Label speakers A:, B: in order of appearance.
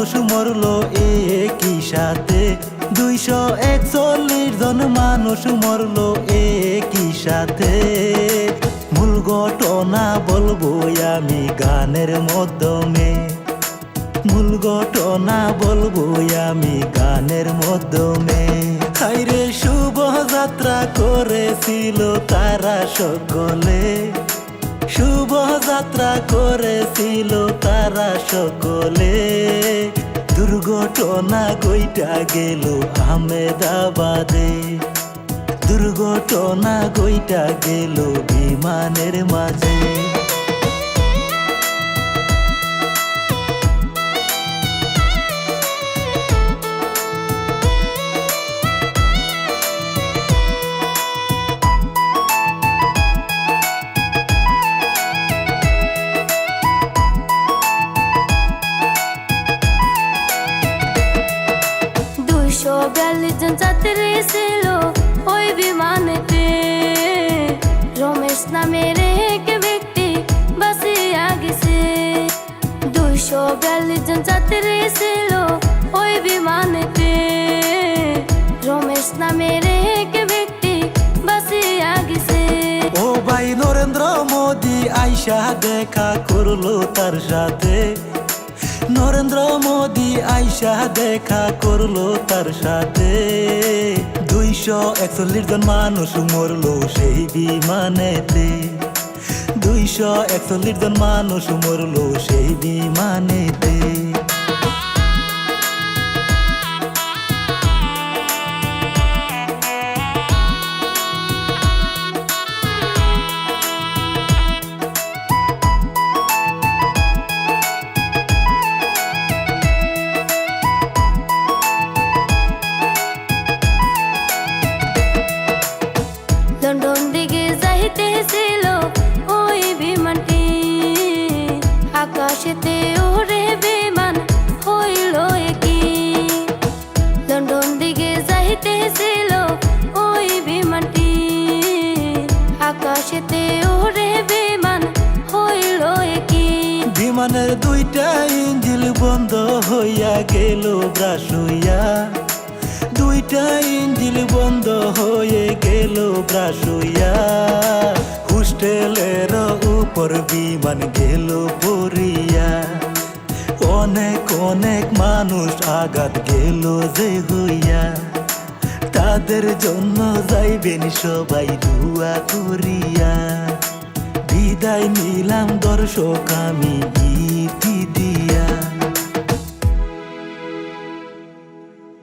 A: মানুষ মরলো একই সাথে, 241 জন মানুষ মরলো একই সাথে। মূল ঘটনা বলবো আমি গানের মাধ্যমে, মূল ঘটনা বলবো আমি গানের মাধ্যমে। হাইরে শুভযাত্রা করেছিল তারা সকলে, শুভযাত্রা করেছিল তারা সকলে। দুর্ঘটনা গইটা গেল আহমেদাবাদে, দুর্ঘটনা গইটা গেল বিমানের মাঝে।
B: জন যাত্রী ছিল ওই বিমানেতে, রমেশ নামের এক ব্যক্তি বাঁচিয়া গেছে। 242 জন যাত্রী ছিল ওই বিমানেতে, রমেশ নামের এক ব্যক্তি বাঁচিয়া গেছে।
A: ও ভাই নরেন্দ্র মোদি আইসা দেখা করলো তার সাথে, নরেন্দ্র মোদি আইসা দেখা করলো তার সাথে। 241 জন মানুষ মরলো সেই বিমানেতে, 241 জন মানুষ মরলো সেই বিমানেতে।
B: লন্ডন দিকে যাইতেছিল ওই বিমানটি, আকাশেতে ওরে বিমান হইল কি। লন্ডন দিকে যাইতেছিল ওই বিমানটি, আকাশেতে ওরে বিমান হইল কি।
A: বিমানের 2টা ইঞ্জিন বন্ধ হইয়া গেল ব্রাশ হইয়া, 2টা ইঞ্জিন বন্ধ হয়ে গেল ব্রাশ হইয়া। হোস্টেলের উপর বিমান গেল পড়িয়া, অনেক অনেক মানুষ আঘাত গেল যে হইয়া। তাদের জন্য যাইবেন সবাই দোয়া করিয়া। বিদায় নিলাম দর্শক আমি।